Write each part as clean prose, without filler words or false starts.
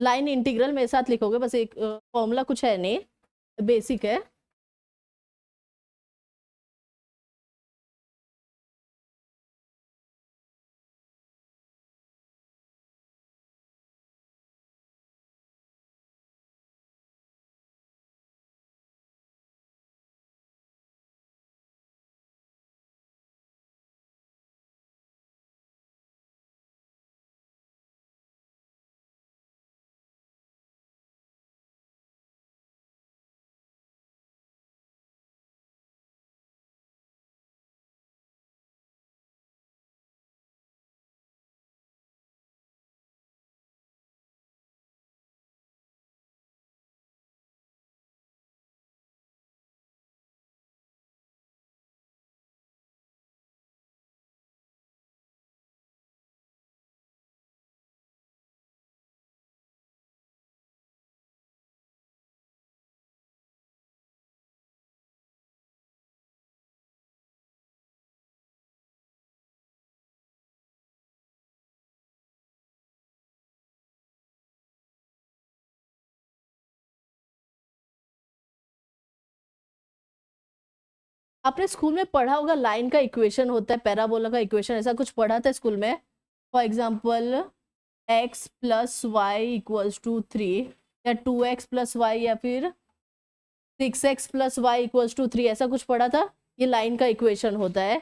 Line integral मेरे साथ लिखोगे, बस एक फॉर्मूला कुछ है नहीं, बेसिक है। आपने स्कूल में पढ़ा होगा लाइन का इक्वेशन होता है, पैराबोला का इक्वेशन, ऐसा कुछ पढ़ा था स्कूल में? For example x plus Y equals to 3, या 2x प्लस वाई, या फिर 6x plus Y equals to 3, ऐसा कुछ पढ़ा था? ये लाइन का इक्वेशन होता है।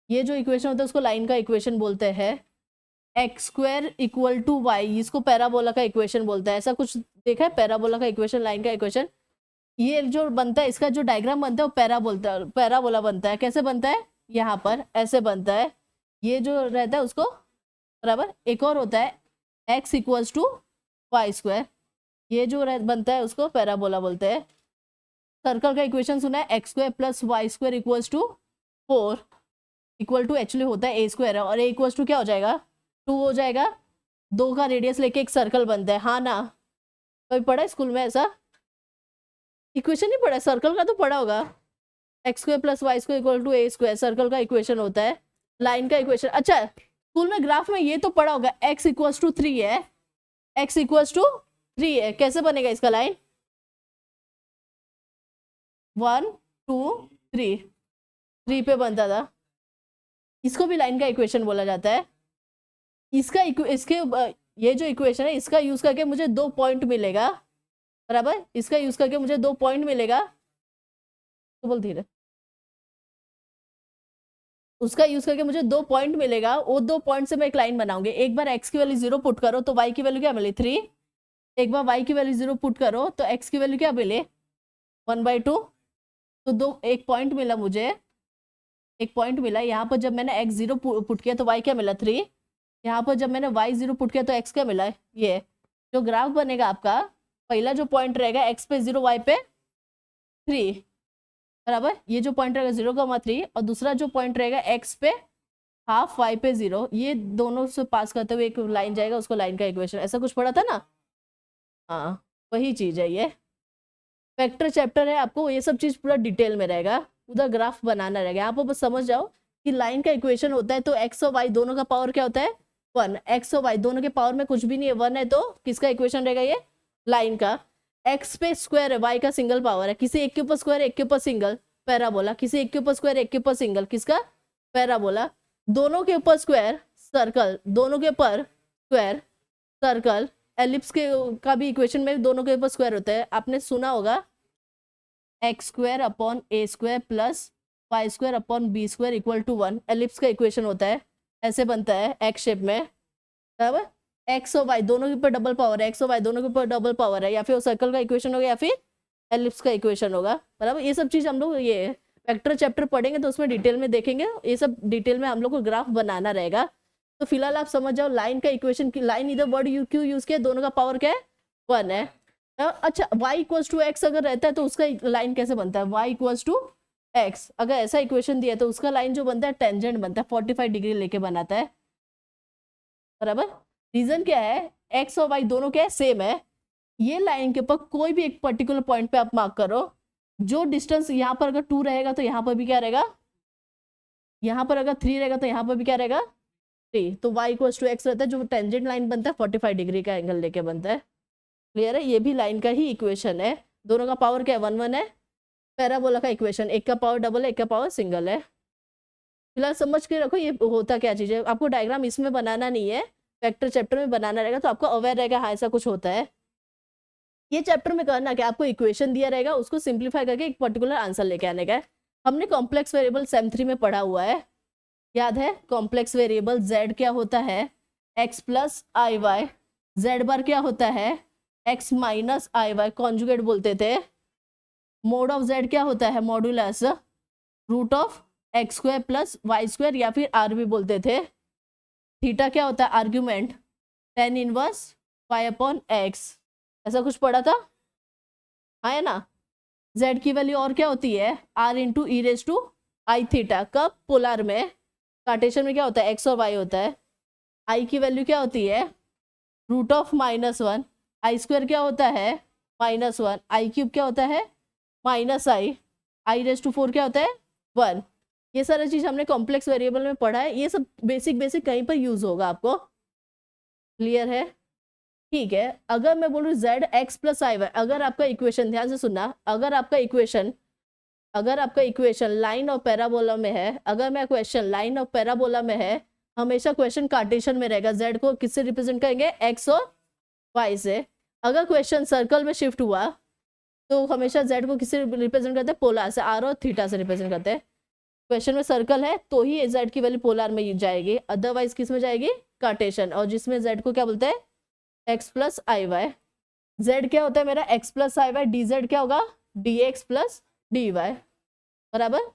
ये जो इक्वेशन होता है उसको लाइन का इक्वेशन बोलते हैं। X square equal to Y, इसको पैराबोला का इक्वेशन बोलता है। ऐसा कुछ देखा है पैराबोला का इक्वेशन, लाइन का इक्वेशन? ये जो बनता है, इसका जो डायग्राम बनता है वो पैराबोला बनता है। कैसे बनता है? यहाँ पर ऐसे बनता है, ये जो रहता है उसको, बराबर। एक और होता है x equals to Y square, ये जो बनता है उसको पैराबोला बोलते हैं। सर्कल का इक्वेशन सुना है, X square plus Y square equals to 4, equal to actually होता है ए स्क्वायर है, और ए इक्वल्स टू क्या हो जाएगा? 2 हो जाएगा। 2 का रेडियस लेके एक सर्कल बनता है, हाँ ना? कभी पढ़ा है स्कूल में ऐसा इक्वेशन? नहीं पढ़ा? सर्कल का तो पढ़ा होगा, X square plus Y square equal to A square, circle का इक्वेशन होता है। लाइन का इक्वेशन, अच्छा स्कूल में ग्राफ में ये तो पढ़ा होगा, x इक्वल्स टू 3 है, x इक्वल्स टू 3 है, कैसे बनेगा इसका लाइन? 1 2 3, 3 पे बनता था, इसको भी लाइन का इक्वेशन बोला जाता है। इसके ये जो इक्वेशन है इसका यूज करके मुझे 2 पॉइंट मिलेगा, बराबर। इसका यूज करके मुझे 2 पॉइंट मिलेगा, तो बोल धीरे। उसका यूज करके मुझे 2 पॉइंट मिलेगा, वो 2 पॉइंट से मैं एक लाइन बनाऊंगी। एक बार x की वैल्यू 0 पुट करो तो y की वैल्यू क्या मिली? 3। एक बार y की वैल्यू 0 पुट करो तो x की वैल्यू क्या मिले? 1/2। तो एक पॉइंट मिला मुझे, एक पॉइंट मिला। यहाँ पर जब मैंने x 0 पुट किया तो y क्या मिला? 3। यहाँ पर जब मैंने y 0 पुट किया तो x क्या मिला? ये जो ग्राफ बनेगा आपका, पहला जो पॉइंट रहेगा x पे 0, y पे 3, बराबर। ये जो पॉइंट रहेगा 0,3, और दूसरा जो पॉइंट रहेगा x पे हाफ, y पे 0, ये दोनों से पास करते हुए एक लाइन जाएगा, उसको लाइन का इक्वेशन, ऐसा कुछ पढ़ा था ना? हाँ, वही चीज है ये। वेक्टर चैप्टर है, आपको ये सब चीज पूरा डिटेल में रहेगा, उधर ग्राफ बनाना रहेगा। यहाँ पर बस समझ जाओ कि लाइन का इक्वेशन होता है तो x और y दोनों का पावर क्या होता है? 1। x और y दोनों के पावर में कुछ भी नहीं है, 1 है, तो किसका इक्वेशन रहेगा? ये लाइन का। x पे स्क्वायर है, y का सिंगल पावर है, किसी एक के ऊपर स्क्वायर, एक के ऊपर सिंगल, पैराबोला। किसी एक के ऊपर स्क्वायर, एक के ऊपर सिंगल, किसका? पैराबोला। दोनों के ऊपर स्क्वायर, सर्कल, दोनों के ऊपर स्क्वायर, सर्कल। एलिप्स के का भी इक्वेशन में दोनों के ऊपर स्क्वायर होता है, आपने सुना होगा, X square upon A square plus Y square upon B square equal to 1, ellipse का इक्वेशन होता है। ऐसे बनता है एक्स शेप में, बराबर। एक्स और वाई दोनों के ऊपर डबल पावर है, एक्स और वाई दोनों के ऊपर डबल पावर है, या फिर सर्कल का इक्वेशन होगा या फिर एलिप्स का इक्वेशन होगा, बराबर। ये सब चीज हम लोग ये वेक्टर चैप्टर पढ़ेंगे तो उसमें डिटेल में देखेंगे, ये सब डिटेल में हम लोग को ग्राफ बनाना रहेगा। तो फिलहाल आप समझ जाओ लाइन का इक्वेशन की, लाइन इधर वर्ड क्यों यूज किया? दोनों का पावर क्या है? 1 है। अच्छा, y इक्वल्स टू एक्स अगर रहता है तो उसका लाइन कैसे बनता है? y इक्वल्स टू एक्स, अगर ऐसा इक्वेशन दिया तो उसका लाइन जो बनता है टेंजेंट बनता है, 45 डिग्री लेके बनाता है, बराबर। रीजन क्या है? x और y दोनों क्या है? सेम है। ये लाइन के ऊपर कोई भी एक पर्टिकुलर पॉइंट पे आप मार्क करो, जो डिस्टेंस यहाँ पर अगर 2 रहेगा तो यहाँ पर भी क्या रहेगा? यहाँ पर अगर 3 रहेगा तो यहाँ पर भी क्या रहेगा? 3। तो y इक्वल्स टू एक्स रहता है, जो टेंजेंट लाइन बनता है 45 डिग्री का एंगल लेके बनता है। क्लियर है, ये भी लाइन का ही इक्वेशन है, दोनों का पावर क्या है 1 1 है। पैराबोला का इक्वेशन, एक का पावर डबल है, एक का पावर सिंगल है। फिलहाल समझ के रखो ये होता क्या चीज़ है, आपको डायग्राम इसमें बनाना नहीं है, वेक्टर चैप्टर में बनाना रहेगा, तो आपको अवेयर रहेगा हाँ ऐसा कुछ होता है। ये चैप्टर में करना क्या, आपको इक्वेशन दिया रहेगा, उसको सिंप्लीफाई करके एक पर्टिकुलर आंसर लेके आने का है। हमने कॉम्प्लेक्स वेरिएबल सेम 3 में पढ़ा हुआ है, याद है। कॉम्प्लेक्स वेरिएबल z क्या होता है x प्लस आई वाई, जेड बार क्या होता है x minus I Y, conjugate बोलते थे। मोड ऑफ z क्या होता है modulus root of X square plus Y square, या फिर आर भी बोलते थे। थीटा क्या होता है argument tan inverse y upon x, ऐसा कुछ पढ़ा था, हाँ है ना। z की वैल्यू और क्या होती है r into E raise to I theta, कब पोलर में, कार्टेशियन में क्या होता है x और y होता है। i की वैल्यू क्या होती है रूट ऑफ -1, आई स्क्वायर क्या होता है -1, आई क्यूब क्या होता है -i रेज टू 4 क्या होता है 1। ये सारी चीज़ हमने कॉम्प्लेक्स वेरिएबल में पढ़ा है, ये सब बेसिक कहीं पर यूज होगा आपको, क्लियर है। ठीक है, अगर मैं बोलूँ जेड एक्स प्लस आई वाई, अगर आपका इक्वेशन, ध्यान से सुनना, अगर आपका इक्वेशन लाइन और पैराबोला में है, अगर मैं क्वेश्चन लाइन और पैराबोला में है, हमेशा क्वेश्चन कार्टेशियन में रहेगा, जेड को किससे रिप्रेजेंट करेंगे एक्स और वाई से। अगर क्वेश्चन सर्कल में शिफ्ट हुआ तो हमेशा जेड को किससे रिप्रेजेंट करते हैं पोलर से, आर और थीटा से रिप्रेजेंट करते हैं। क्वेश्चन में सर्कल है तो ही जेड की वैल्यू पोलर में जाएगी, अदरवाइज किस में जाएगी कार्टेशियन, और जिसमें जेड को क्या बोलते हैं एक्स प्लस आई वाई। जेड क्या होता है मेरा एक्स प्लस आई वाई, डी जेड क्या होगा D x plus D Y, बराबर।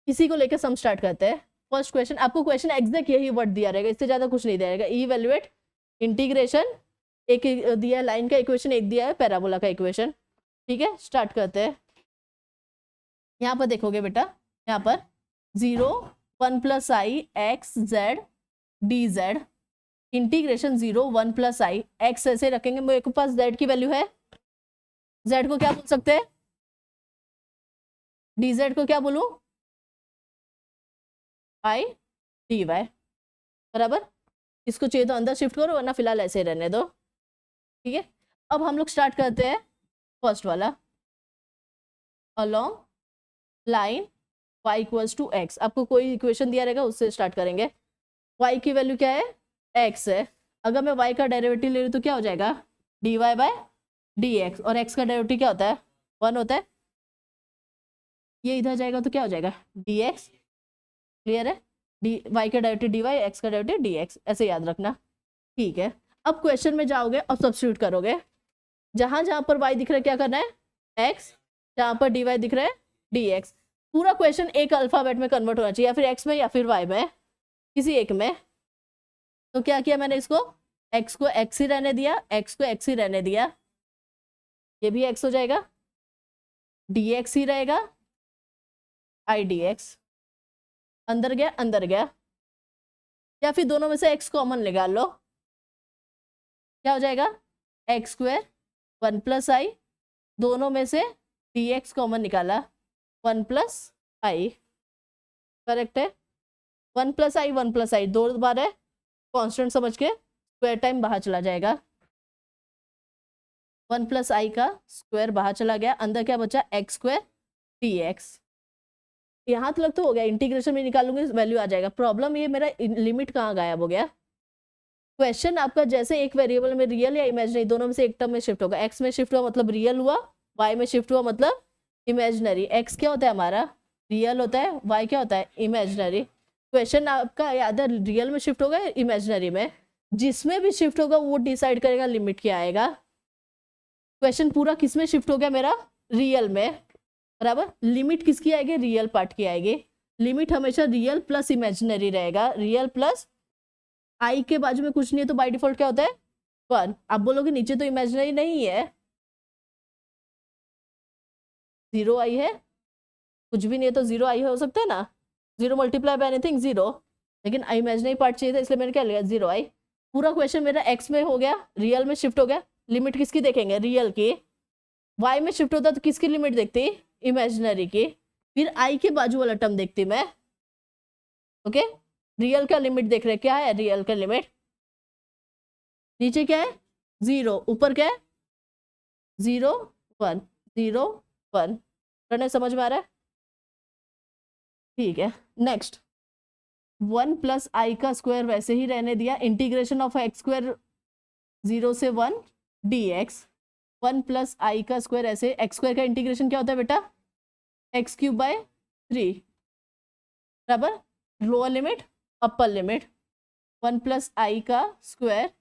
इसी को लेकर सम स्टार्ट करते हैं। फर्स्ट क्वेश्चन, आपको क्वेश्चन एग्जैक्ट यही वर्ड दिया रहेगा, इससे ज्यादा कुछ नहीं दिया रहेगा। इवैल्यूएट इंटीग्रेशन, एक दिया है लाइन का इक्वेशन, एक दिया है पैराबोला का इक्वेशन। ठीक है, स्टार्ट करते हैं। यहाँ पर देखोगे बेटा, यहाँ पर 0 1 plus i x z d z, integration 0 1 plus i x, ऐसे रखेंगे। मेरे पास जेड की वैल्यू है, जेड को क्या बोल सकते हैं डी जेड को क्या बोलूं आई डी वाई, बराबर। इसको चाहिए तो अंदर शिफ्ट करो, वरना फिलहाल ऐसे ही रहने दो। ठीक है, अब हम लोग स्टार्ट करते हैं फर्स्ट वाला, along line y equals to X. आपको कोई इक्वेशन दिया रहेगा उससे स्टार्ट करेंगे। y की वैल्यू क्या है x है, अगर मैं y का डेरिवेटिव ले लूँ तो क्या हो जाएगा dy बाय dx, और x का डेरिवेटिव क्या होता है 1 होता है, ये इधर जाएगा तो क्या हो जाएगा dx, क्लियर है। y का डेरिवेटिव dy, x का डेरिवेटिव dx, ऐसे याद रखना। ठीक है, अब क्वेश्चन में जाओगे और सब्स्टिट्यूट करोगे, जहां जहां पर y दिख रहा है क्या करना है x, जहां पर dy दिख रहा है dx। पूरा क्वेश्चन एक अल्फाबेट में कन्वर्ट होना चाहिए, या फिर x में या फिर y में, किसी एक में। तो क्या किया मैंने, इसको x को x ही रहने दिया, x को x ही रहने दिया, ये भी x हो जाएगा, dx ही रहेगा, i dx, अंदर गया, या फिर दोनों में से x कॉमन निकाल लो, क्या हो जाएगा एक्स स्क्वायर 1 प्लस आई, दोनों में से dx कॉमन निकाला 1 प्लस आई, करेक्ट है। 1 प्लस आई 1 प्लस आई 2 बार है, कांस्टेंट समझ के स्क्वायर टाइम बाहर चला जाएगा, 1 प्लस आई का स्क्वायर बाहर चला गया, अंदर क्या बचा एक्स स्क्वायर dx। यहाँ तक तो हो गया, इंटीग्रेशन में निकालूंगी वैल्यू आ जाएगा। प्रॉब्लम ये मेरा लिमिट कहाँ गायब हो गया, क्वेश्चन आपका जैसे एक वेरिएबल में रियल या इमेजिनरी दोनों में से एक टर्म में शिफ्ट होगा, एक्स में शिफ्ट हुआ मतलब रियल हुआ, वाई में शिफ्ट हुआ मतलब इमेजिनरी। एक्स क्या होता है हमारा रियल होता है, वाई क्या होता है इमेजिनरी। क्वेश्चन आपका याद है रियल में शिफ्ट होगा इमेजिनरी में, जिसमें भी शिफ्ट होगा वो डिसाइड करेगा लिमिट क्या आएगा। क्वेश्चन पूरा किस में शिफ्ट हो गया मेरा रियल में, बराबर। लिमिट किसकी आएगी रियल पार्ट की आएगी, लिमिट हमेशा रियल प्लस इमेजिनरी रहेगा, रियल प्लस आई के बाजू में कुछ नहीं है तो बाय डिफॉल्ट क्या होता है 1। आप बोलोगे नीचे तो इमेजिनरी नहीं है, 0 आई है, कुछ भी नहीं है तो 0 आई हो सकता है ना, 0 मल्टीप्लाई बाय एनीथिंग 0, लेकिन इमेजिनरी पार्ट चाहिए था इसलिए मैंने क्या लिया 0 आई। पूरा क्वेश्चन मेरा एक्स में हो गया, रियल में शिफ्ट हो गया, लिमिट किसकी देखेंगे रियल की, वाई में शिफ्ट होता तो किसकी लिमिट देखती इमेजिनरी की, फिर आई के बाजू वाला टर्म देखती मैं, ओके। रियल का लिमिट देख रहे क्या है, रियल का लिमिट नीचे क्या है 0, ऊपर क्या है 0 1 0 1। करने समझ में आ रहा है? ठीक है। नेक्स्ट 1 प्लस आई का स्क्वायर वैसे ही रहने दिया, इंटीग्रेशन ऑफ एक्स स्क्वायर 0 से 1 dx। 1 प्लस आई का स्क्वायर ऐसे, एक्स स्क्वायर का इंटीग्रेशन क्या होता है बेटा? एक्स क्यूब बाय 3 बराबर lower limit upper limit. 1 plus i का स्क्वायर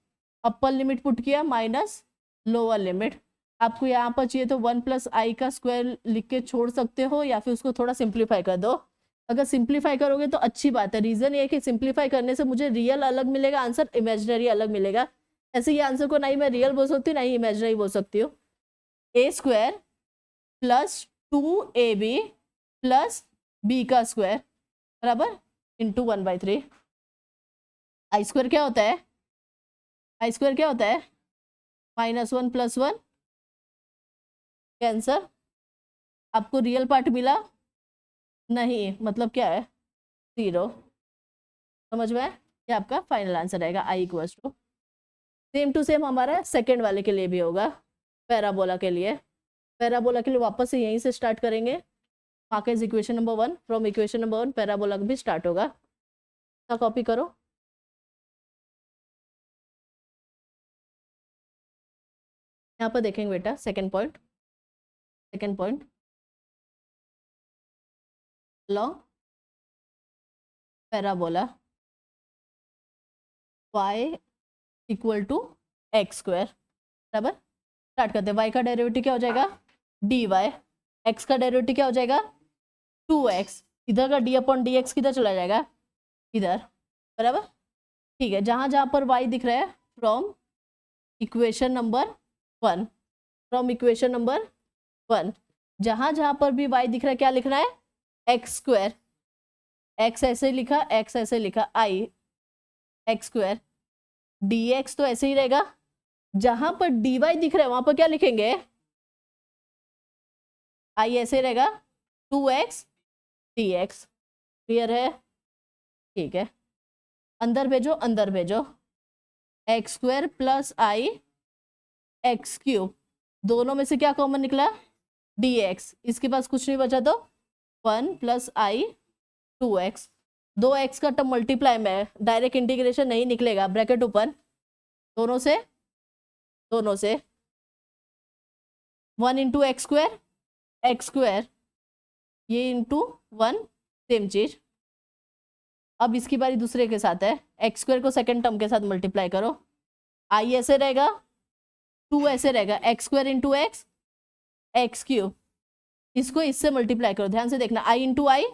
अपर लिमिट पुट किया माइनस लोअर लिमिट। आपको यहाँ पर चाहिए तो 1 प्लस आई का स्क्वायर लिख के छोड़ सकते हो या फिर उसको थोड़ा सिंप्लीफाई कर दो। अगर सिंप्लीफाई करोगे तो अच्छी बात है। रीजन ये है कि सिंप्लीफाई करने से मुझे रियल अलग मिलेगा, आंसर इमेजिनरी अलग मिलेगा। ऐसे ये आंसर को ना ही मैं रियल बोल सकती हूँ ना ही इमेजिनरी बोल सकती हूँ। A square plus 2ab plus b का स्क्वायर बराबर इंटू 1/3। आई स्क्वायर क्या होता है? आई स्क्वायर क्या होता है? -1 + 1 कैंसर। आपको रियल पार्ट मिला नहीं, मतलब क्या है? 0। समझ में? ये आपका फाइनल आंसर रहेगा i equals to. Same to same हमारा सेकंड वाले के लिए भी होगा, पैराबोला के लिए। पैराबोला के लिए वापस से यहीं से स्टार्ट करेंगे। Marquez equation number 1, from equation number 1 parabola भी स्टार्ट होगा। ना कॉपी करो। यहाँ पर देखेंगे बेटा second point long parabola y = x² बराबर। स्टार्ट करते हैं। y का डेरिवेटिव क्या हो जाएगा? dy। x का डेरिवेटिव क्या हो जाएगा? 2x। इधर का d/dx किधर चला जाएगा? इधर बराबर। ठीक है, जहां जहां पर y दिख रहा है फ्रॉम इक्वेशन नंबर 1, जहां जहां पर भी y दिख रहा है क्या लिखना है? x²। x ऐसे लिखा, x ऐसे लिखा, i x²। dx तो ऐसे ही रहेगा। जहां पर dy दिख रहा है वहां पर क्या लिखेंगे? i ऐसे रहेगा 2x dx। क्लियर है? ठीक है, अंदर भेजो x² + i x³ दोनों में से क्या कॉमन निकला? dx। इसके पास कुछ नहीं बचा तो 1 + i 2x। 2x का टर्म मल्टीप्लाई में डायरेक्ट इंटीग्रेशन नहीं निकलेगा, ब्रैकेट ऊपर दोनों से 1 × x², ये इंटू 1 सेम चीज। अब इसकी बारी दूसरे के साथ है। x² को सेकंड टर्म के साथ मल्टीप्लाई करो। i ऐसे रहेगा, 2 ऐसे रहेगा, x² × x x³। इसको इससे मल्टीप्लाई करो, ध्यान से देखना। i × i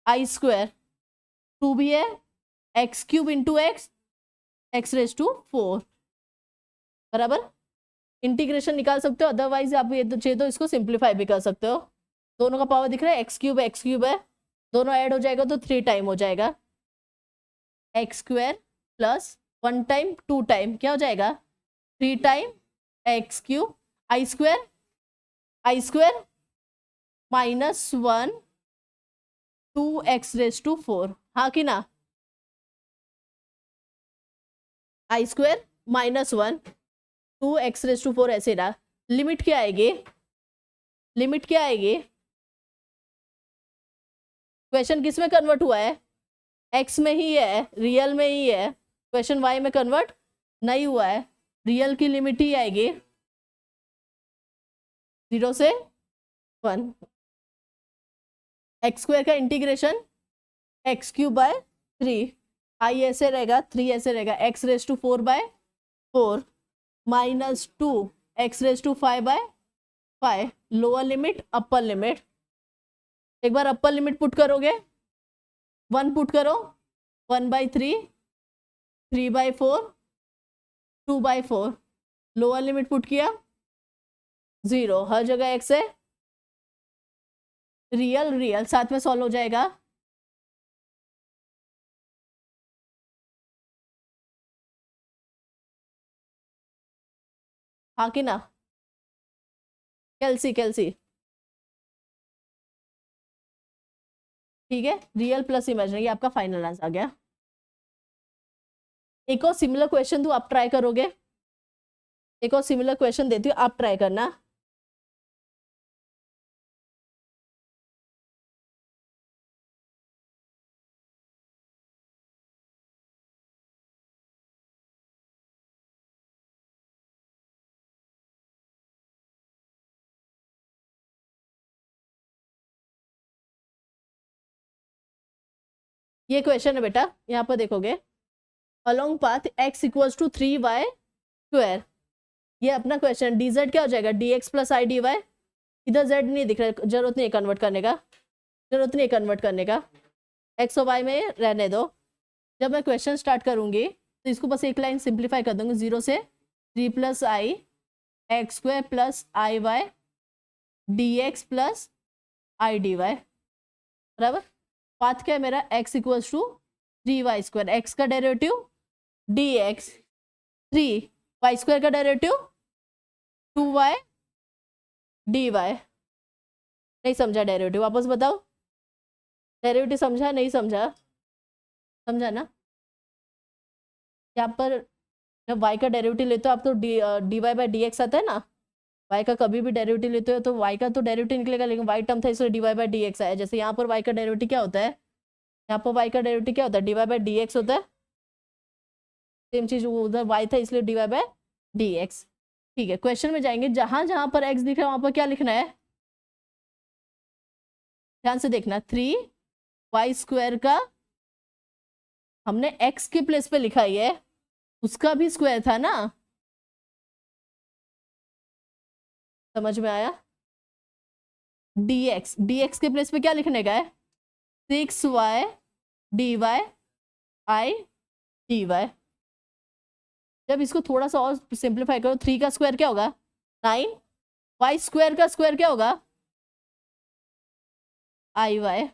i², 2 भी है, x³ × x x⁴ बराबर। इंटीग्रेशन निकाल सकते हो, अदरवाइज आप ये चाहिए तो इसको सिंप्लीफाई भी कर सकते हो। दोनों का पावर दिख रहा है, x³ है, दोनों ऐड हो जाएगा तो 3 टाइम हो जाएगा। x² + 1 टाइम 2 टाइम क्या हो जाएगा? 3 टाइम x³ i² -1 2x⁴। हाँ कि ना? i² -1 2x⁴ ऐसे रहा। लिमिट क्या आएगी? क्वेश्चन किस में कन्वर्ट हुआ है? x में ही है, रियल में ही है। क्वेश्चन y में कन्वर्ट नहीं हुआ है। रियल की लिमिट ही आएगी 0 से 1। x² का इंटीग्रेशन x³ / 3, i ऐसे रहेगा, 3 ऐसे रहेगा, x⁴/4 -2 x⁵/5 lower limit upper limit. एक बार अपर लिमिट पुट करोगे 1 पुट करो, 1/3 3/4 2/4। लोअर लिमिट पुट किया 0, हर जगह x है। रियल साथ में सॉल्व हो जाएगा। हाँ कि ना? कैल्सी ठीक है, रियल प्लस इमेजिनरी, आपका फाइनल आंसर आ गया। एक और सिमिलर क्वेश्चन दूं, आप ट्राई करोगे? एक और सिमिलर क्वेश्चन देती हूँ, आप ट्राई करना। ये क्वेश्चन है बेटा, यहाँ पर देखोगे along path x equals to 3y square, ये अपना क्वेश्चन, dz क्या हो जाएगा dx plus I D Y, इधर z नहीं दिख रहा, जरूरत नहीं कन्वर्ट करने का, जरूरत नहीं कन्वर्ट करने का, x और y में रहने दो। जब मैं क्वेश्चन स्टार्ट करूंगी तो इसको बस एक लाइन सिंप्लीफाई कर दूंगी, 0 से 3 plus i x square plus I Y d x plus I D Y बराबर। पाथ क्या है मेरा, x equals to 3y square, x का derivative d x, 3y square का डेरिवेटिव 2y डी वाई। नहीं समझा डेरिवेटिव, वापस बताओ, डेरिवेटिव समझा नहीं समझा, समझा ना। यहाँ पर जब y का डेरिवेटिव लेते हो आप तो D Y by D X आता है ना, y का कभी भी डेरिवेटिव लेते हो तो y का तो डेरिवेटिव निकलेगा, लेकिन y टर्म था इसलिए D Y by D X आया। जैसे यहाँ पर y का डेरिवेटिव क्या होता है, यहाँ पर y का डेरिवेटिव क्या होता है, D Y by D X होता है, सेम चीज उधर y था इसलिए D Y by D X. ठीक है, क्वेश्चन में जाएंगे, जहां जहां पर x दिख रहा है वहां पर क्या लिखना है, ध्यान से देखना, 3y स्क्वायर का हमने x के प्लेस पे लिखा ही है, उसका भी स्क्वायर था ना, समझ में आया। dx के प्लेस पे क्या लिखने का है, 6y dy आई dy। जब इसको थोड़ा सा और सिंप्लीफाई करो, 3 का स्क्वायर क्या होगा 9, y स्क्वायर का स्क्वायर क्या होगा i y,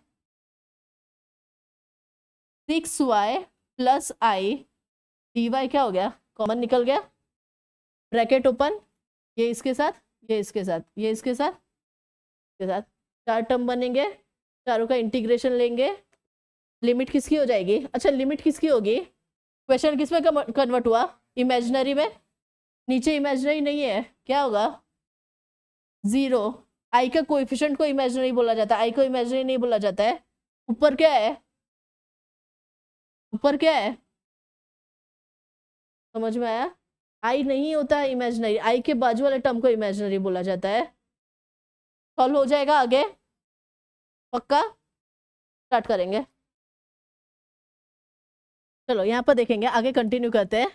6y plus I D y क्या हो गया, कॉमन निकल गया, ब्रैकेट ओपन, ये इसके साथ, ये इसके साथ, ये इसके साथ, इसके साथ, 4 टर्म बनेंगे, चारों का इंटीग्रेशन लेंगे, लिमिट किसकी हो जाएगी, अच्छा लिमिट किसकी होगी, क्वेश्चन किस में कन्वर्ट हुआ, इमेजिनरी में, नीचे इमेजिनरी नहीं है, क्या होगा 0, आई का कोएफिशिएंट को इमेजिनरी बोला जाता है, आई को इमेजिनरी नहीं बोला जाता है। ऊपर क्या है, ऊपर क्या है, समझ में आया, आई नहीं होता है इमेजिनरी, आई के बाजू वाले टर्म को इमेजिनरी बोला जाता है। सॉल्व हो जाएगा आगे, पक्का, स्टार्ट करेंगे। चलो यहाँ पर देखेंगे, आगे कंटिन्यू करते हैं।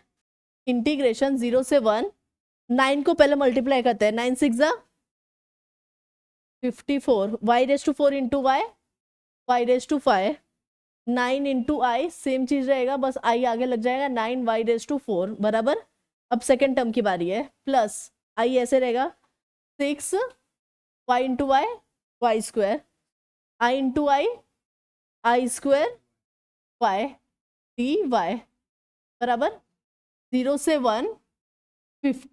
इंटीग्रेशन 0 से 1, 9 को पहले मल्टीप्लाई करते हैं, 9 6 54, y raise to 4 into Y, Y raise to 5, 9 into I, same चीज रहेगा, बस आई आगे लग जाएगा, 9 y रेज टू 4 बराबर। अब सेकेंड टर्म की बारी है, प्लस आई ऐसे रहेगा, 6 y into Y, y square, i into i square, y d Y बराबर। 0 से 1, 50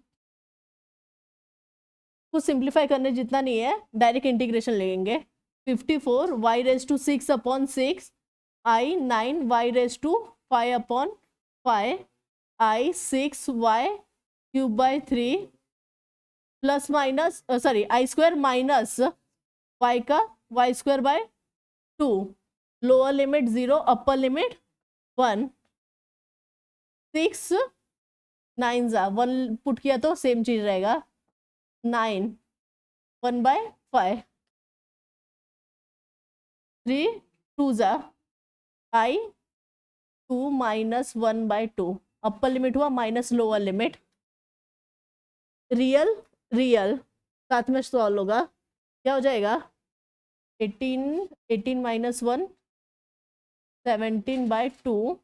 को सिंप्लीफाई करने जितना नहीं है, डायरेक्ट इंटीग्रेशन लेंगे, 54 y raise to 6 upon 6 I, 9 y raise to 5 upon 5 I, 6 y cube by 3 plus minus sorry I square minus y का y square by 2, lower limit 0 upper limit 1, 6 9 1 put किया तो same चीज रहेगा, 9 1 by 5, 3 2 I 2 minus 1 by 2, upper limit हुआ minus lower limit, real real साथ में solve होगा, क्या हो जाएगा 18 माइनस 1 17 बाय 2,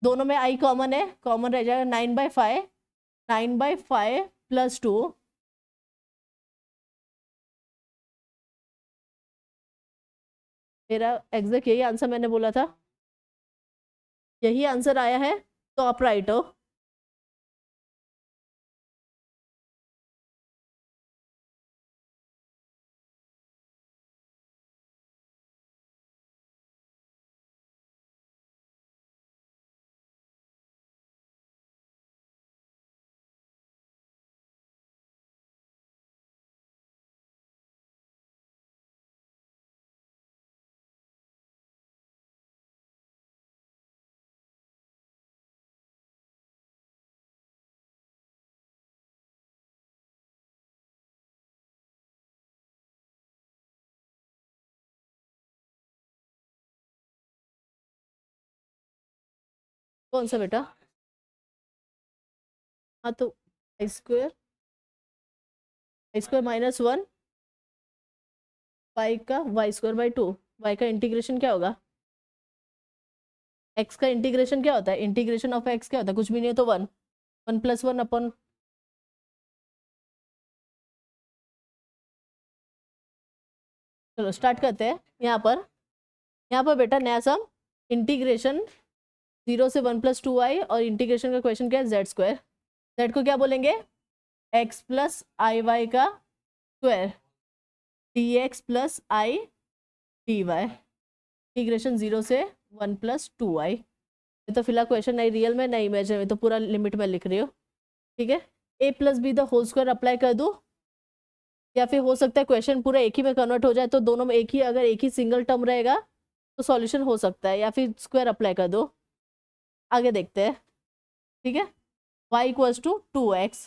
दोनों में आई कॉमन है, कॉमन रह जाएगा 9 बाय 5, 9 बाय 5 प्लस 2, मेरा एग्जैक्ट यही आंसर मैंने बोला था, यही आंसर आया है, तो आप राइट हो। कौन सा बेटा? हाँ तो आई स्क्वायर -1 वाई का y² 2 वाई का इंटीग्रेशन क्या होगा? x का इंटीग्रेशन क्या होता है? इंटीग्रेशन ऑफ x क्या होता है? कुछ भी नहीं है तो 1 1 + 1 अपन चलो स्टार्ट करते हैं। यहाँ पर बेटा नया सम इंटीग्रेशन 0 से 1 + 2i और इंटीग्रेशन का क्वेश्चन क्या है? z²। z को क्या बोलेंगे? x + iy का square dx + i dy integration 0 से 1 + 2i। ये तो फिलहाल क्वेश्चन नहीं रियल में नहीं इमेजिन में, तो पूरा लिमिट में लिख रही हूँ, ठीक है। a + b the whole square apply कर दूँ, या फिर हो सकता है क्वेश्चन पूरा एक ही में कन्वर्ट हो जाए, तो दोनों में एक ही, अगर एक ही सिंगल टर्म रहेगा तो सॉल्यूशन हो सकता है, या फिर स्क्वायर अप्लाई कर दो। आगे देखते हैं, ठीक है। y = 2x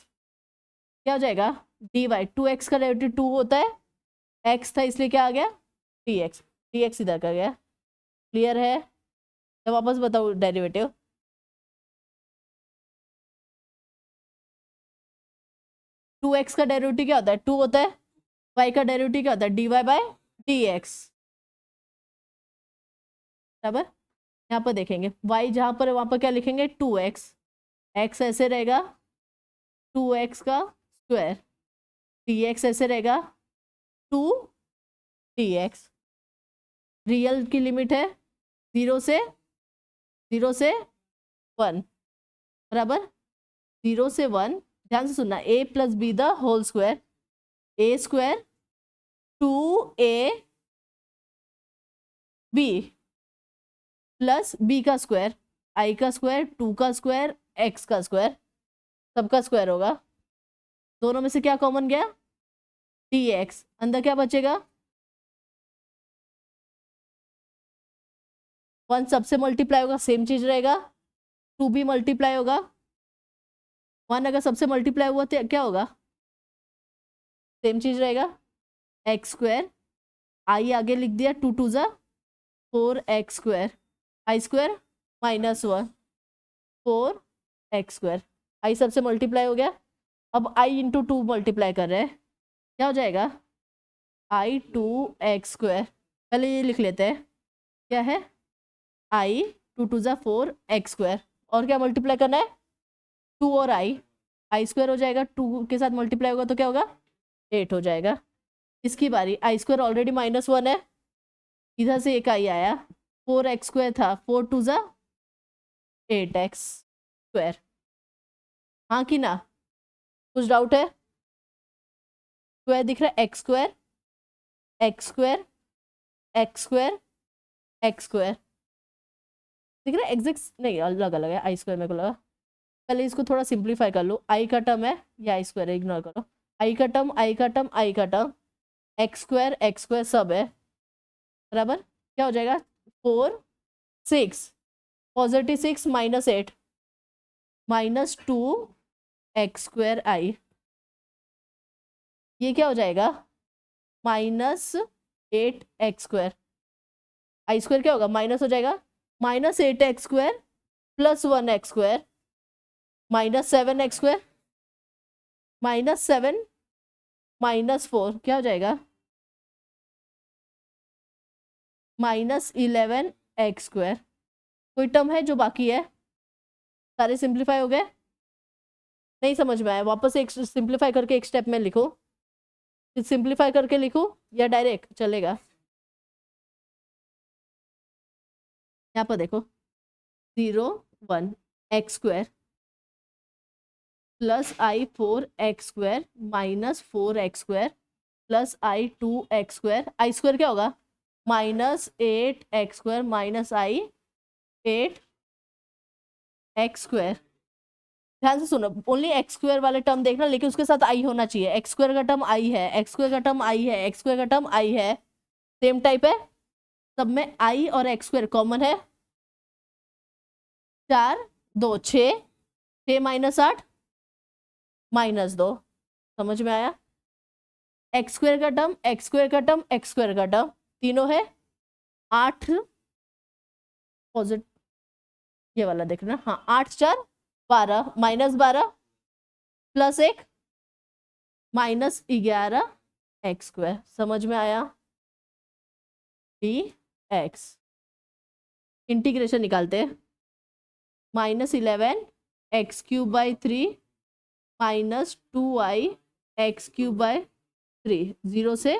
क्या हो जाएगा? dy 2x का डेरिवेटिव 2 होता है, x था इसलिए क्या आ गया? dx इधर का गया। क्लियर है? तो वापस बताओ डेरिवेटिव। टू एक्स का डेरिवेटिव क्या होता है? 2 होता है। y का डेरिवेटिव क्या होता है? dy/dx बराबर। यहाँ पर देखेंगे y जहाँ पर है वहाँ पर क्या लिखेंगे? 2x, x ऐसे रहेगा 2x का स्क्वायर, dx ऐसे रहेगा 2dx। रियल की लिमिट है 0 से 1 बराबर 0 से 1। ध्यान से सुनना, a + b the whole square, a² 2ab plus b का स्क्वायर, i का स्क्वायर 2 का स्क्वायर x का स्क्वायर, सबका स्क्वायर होगा। दोनों में से क्या कॉमन गया? dx। अंदर क्या बचेगा? 1 सबसे मल्टीप्लाई होगा, सेम चीज रहेगा। 2 भी मल्टीप्लाई होगा। 1 अगर सबसे मल्टीप्लाई हुआ तो क्या होगा? सेम चीज रहेगा, x²। i आगे लिख दिया, 2 2 ज़ा 4x², i² -1 4x²। i सबसे मल्टीप्लाई हो गया। अब i × 2 मल्टीप्लाई कर रहे हैं, क्या हो जाएगा? i 2x²। पहले ये लिख लेते हैं, क्या है? i 2 2 ज़ा 4x²। और क्या मल्टीप्लाई करना है? 2 और i² हो जाएगा, 2 के साथ मल्टीप्लाई होगा तो क्या होगा? 8 हो जाएगा। इसकी बारी, i² ऑलरेडी -1 है, इधर से एक i आया, 4x² था, 4 2 ज़ा 8x²। हाँ कि ना? कुछ डाउट है? स्क्वायर दिख रहा है, x² x² x² x² दिख रहा है। एग्जैक्ट नहीं, अलग अलग है, i² मेरे को लगा। पहले इसको थोड़ा सिंप्लीफाई कर लो, i का टर्म है, या i² इग्नोर करो, i का टर्म i का टर्म i का टर्म, x² सब है बराबर। क्या हो जाएगा? 4 6 पॉजिटिव 6 -8 -2x² i। ये क्या हो जाएगा? -8x²। i² क्या होगा? माइनस हो जाएगा, -8x² + 1x² -7x² -7 -4 क्या हो जाएगा? -11x²। कोई टर्म है जो बाकी है? सारे सिंप्लीफाई हो गए? नहीं समझ में आया, वापस एक सिंप्लीफाई करके एक स्टेप में लिखो। सिंप्लीफाई करके लिखो या डायरेक्ट चलेगा? यहाँ पर देखो, 0 1 x² + i 4x² -4x² + i 2x²। i² क्या होगा? -8x² -i 8x²। ध्यान से सुनो, ओनली x² वाले टर्म देखना, लेकिन उसके साथ i होना चाहिए। x² का टर्म i है, x² का टर्म i है, x² का टर्म i है, सेम टाइप है, सब में i और x² कॉमन है। 4 2 6 6 -8 -2। समझ में आया? x² का टर्म x² का टर्म x² का टर्म तीनों है 8 पॉजिटिव, ये वाला देखना, हाँ 8 4 12 -12 प्लस 1 -11 एक्स स्क्वायर, समझ में आया? डी एक्स इंटीग्रेशन निकालते हैं, -11 x cube by 3 -2i x cube by 3, 0 से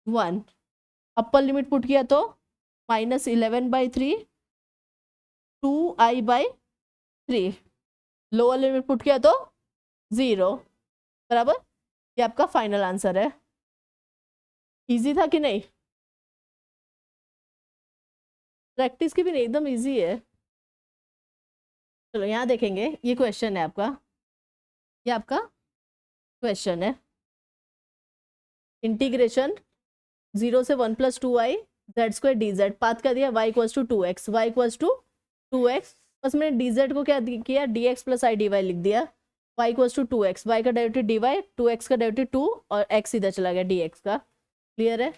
1, अपर लिमिट पुट किया तो -11/3 2i/3, लोअर लिमिट पुट किया तो 0 बराबर। ये आपका फाइनल आंसर है। इजी था कि नहीं? प्रैक्टिस की भी नहीं, एकदम इजी है। चलो यहाँ देखेंगे, ये क्वेश्चन है आपका, ये आपका क्वेश्चन है, इंटीग्रेशन 0 से 1 + 2i z² dz, पाथ का दिया y = 2x, y = 2x, बस मैंने dz को क्या किया, dx + i dy लिख दिया, y = 2x, y का डेरिवेटिव dy, 2x का डेरिवेटिव 2 और x इधर चला गया dx का। क्लियर है?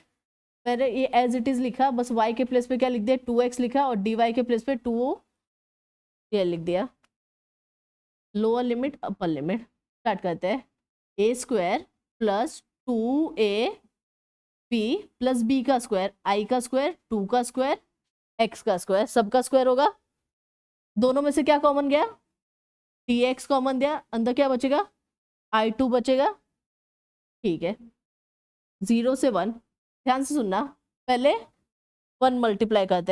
मैंने ये एज इट इज लिखा, बस y के प्लेस पे क्या लिख दिया, 2x लिखा और dy के प्लेस पे 2 ये लिख दिया। Lower limit upper limit start करते हैं, a² + 2ab + b का स्क्वायर, i का स्क्वायर, 2 का स्क्वायर, x का स्क्वायर, सबका स्क्वायर होगा। दोनों में से क्या कॉमन गया, dx कॉमन दिया, अंदर क्या बचेगा, i2 बचेगा। ठीक है, 0 से 1, ध्यान से सुनना, पहले 1 मल्टीप्लाई करते हैं,